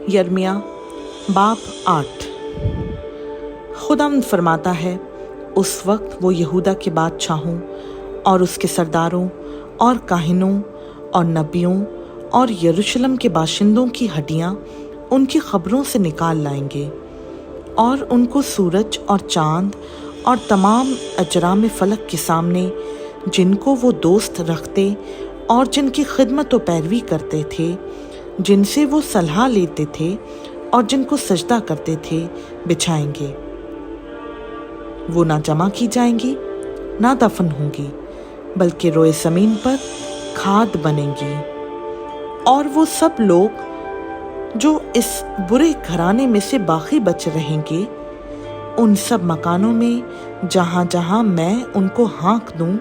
यर्मिया बाब 8। खुदावंद फरमाता है, उस वक्त वो यहूदा के बादशाहों और उसके सरदारों और काहिनों और नबियों और यरूशलेम के बाशिंदों की हड्डियां उनकी खबरों से निकाल लाएंगे और उनको सूरज और चांद और तमाम अजराम फलक के सामने, जिनको वो दोस्त रखते और जिनकी खिदमत व पैरवी करते थे, जिनसे वो सलाह लेते थे और जिनको सजदा करते थे, बिछाएंगे। वो ना जमा की जाएंगी ना दफन होंगी, बल्कि रोए ज़मीन पर खाद बनेंगी। और वो सब लोग जो इस बुरे घराने में से बाकी बच रहेंगे, उन सब मकानों में जहाँ जहाँ मैं उनको हाँक दूँ,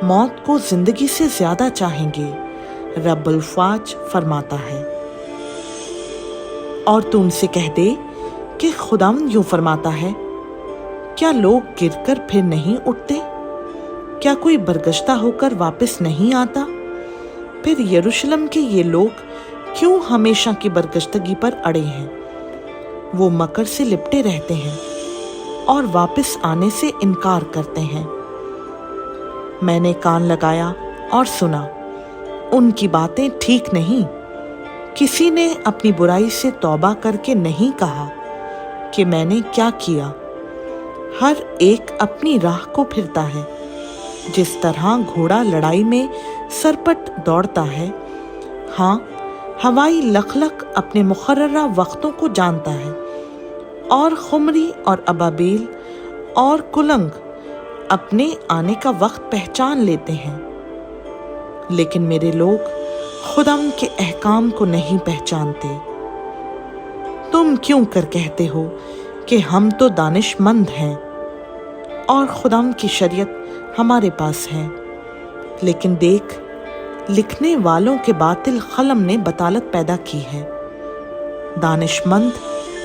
मौत को जिंदगी से ज्यादा चाहेंगे, रब्बुल फ़ाज फरमाता है। और तू उनसे कह दे कि खुदावंद यूं फरमाता है, क्या लोग गिरकर फिर नहीं उठते? क्या कोई बरगश्ता होकर वापस नहीं आता? फिर यरूशलेम के ये लोग क्यों हमेशा की बरगश्तगी पर अड़े हैं? वो मकर से लिपटे रहते हैं और वापस आने से इनकार करते हैं। मैंने कान लगाया और सुना, उनकी बातें ठीक नहीं। किसी ने अपनी बुराई से तौबा करके नहीं कहा कि मैंने क्या किया। हर एक अपनी राह को फिरता है। जिस तरह घोड़ा लड़ाई में सरपट दौड़ता है, हाँ, हवाई लखलख अपने मुकर्ररा वक्तों को जानता है, और खुमरी और अबाबील और कुलंग अपने आने का वक्त पहचान लेते हैं। लेकिन मेरे लोग खुदावंद के अहकाम को नहीं पहचानते। तुम क्यों कर कहते हो कि हम तो दानिशमंद हैं और खुदावंद की शरीयत हमारे पास है, लेकिन देख, लिखने वालों के बातिल कलम ने बतालत पैदा की है। दानिशमंद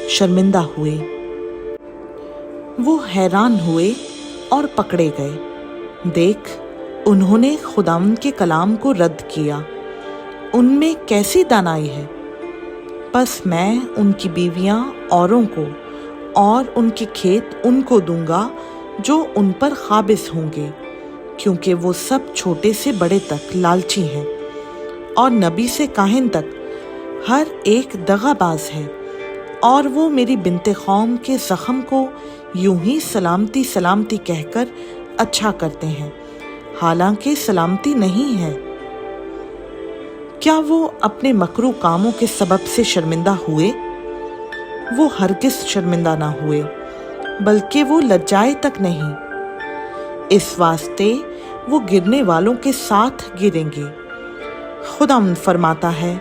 शर्मिंदा हुए, वो हैरान हुए और पकड़े गए। देख, उन्होंने खुदावंद के कलाम को रद्द किया। उनमें कैसी दानाई है। बस मैं उनकी बीवियां औरों को और उनके खेत उनको दूंगा जो उन पर काबिज होंगे, क्योंकि वो सब छोटे से बड़े तक लालची हैं और नबी से काहिन तक हर एक दगाबाज है। और वो मेरी बिन्ते कौम के ज़ख्म को यूं ही सलामती सलामती कहकर अच्छा करते हैं, हालांकि सलामती नहीं है। क्या वो अपने मकरू कामों के सबब से शर्मिंदा हुए? वो हरगिज़ शर्मिंदा ना हुए, बल्कि वो लज्जाए तक नहीं। इस वास्ते वो गिरने वालों के साथ गिरेंगे। खुदावंद फरमाता है,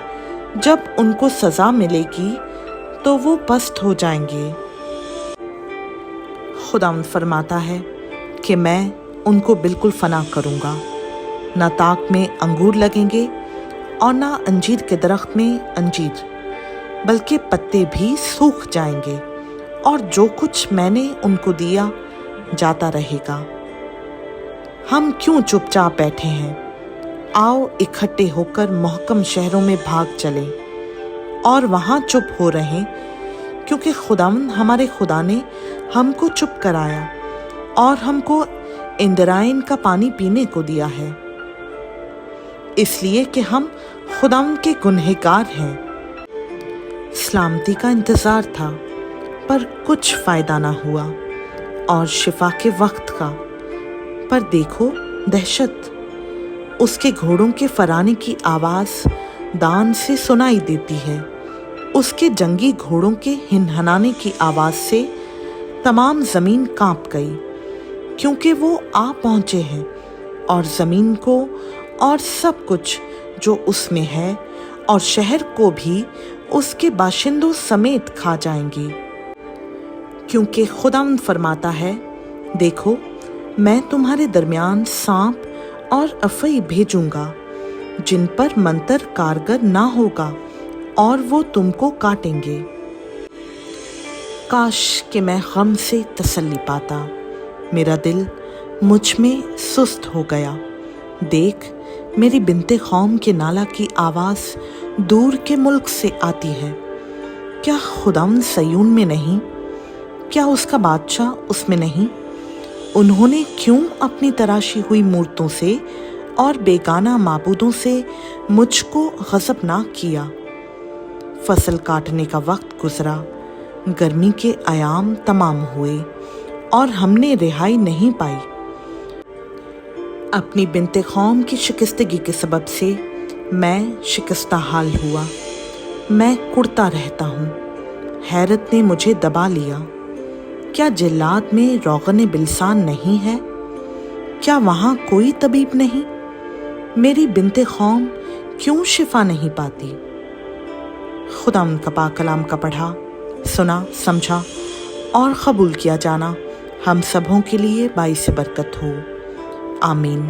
जब उनको सजा मिलेगी तो वो पस्त हो जाएंगे। खुदावंद फरमाता है कि मैं उनको बिल्कुल फना करूँगा। ना ताक में अंगूर लगेंगे और ना अंजीर के दरख्त में अंजीर, बल्कि पत्ते भी सूख जाएंगे, और जो कुछ मैंने उनको दिया जाता रहेगा। हम क्यों चुपचाप बैठे हैं? आओ इकट्ठे होकर महकम शहरों में भाग चलें और वहाँ चुप हो रहें, क्योंकि खुदावंद हमारे खुदा ने हमको चुप कराया और हमको इंदराइन का पानी पीने को दिया है, इसलिए कि हम खुदावंद के गुनहगार हैं। सलामती का इंतज़ार था, पर कुछ फ़ायदा ना हुआ, और शिफा के वक्त का, पर देखो दहशत। उसके घोड़ों के फराने की आवाज़ दान से सुनाई देती है। उसके जंगी घोड़ों के हिनहनाने की आवाज़ से तमाम ज़मीन कांप गई, क्योंकि वो आ पहुँचे हैं और ज़मीन को और सब कुछ जो उसमें है और शहर को भी उसके बाशिंदों समेत खा जाएंगी। क्योंकि खुदावंद फरमाता है, देखो, मैं तुम्हारे दरमियान सांप और अफई भेजूंगा, जिन पर मंतर कारगर ना होगा और वो तुमको काटेंगे। काश कि मैं गम से तसल्ली पाता। मेरा दिल मुझ में सुस्त हो गया। देख, मेरी बिन्ते कौम के नाला की आवाज़ दूर के मुल्क से आती है। کیا خداوند سیون میں نہیں؟ کیا اس کا بادشاہ اس میں نہیں؟ انہوں نے کیوں اپنی تراشی ہوئی مورتوں سے اور بیگانہ معبودوں سے مجھ کو غضبناک کیا؟ فصل کاٹنے کا وقت گزرا، گرمی کے ایام تمام ہوئے اور ہم نے رہائی نہیں پائی۔ اپنی بنت قوم کی شکستگی کے سبب سے میں شکستہ حال ہوا، میں کڑتا رہتا ہوں، حیرت نے مجھے دبا لیا۔ کیا جلاد میں روغن بلسان نہیں ہے؟ کیا وہاں کوئی طبیب نہیں؟ میری بنت قوم کیوں شفا نہیں پاتی؟ خداوند کا پاک کلام کا پڑھا، سنا، سمجھا اور قبول کیا جانا ہم سبوں کے لیے باعث برکت ہو۔ آمین۔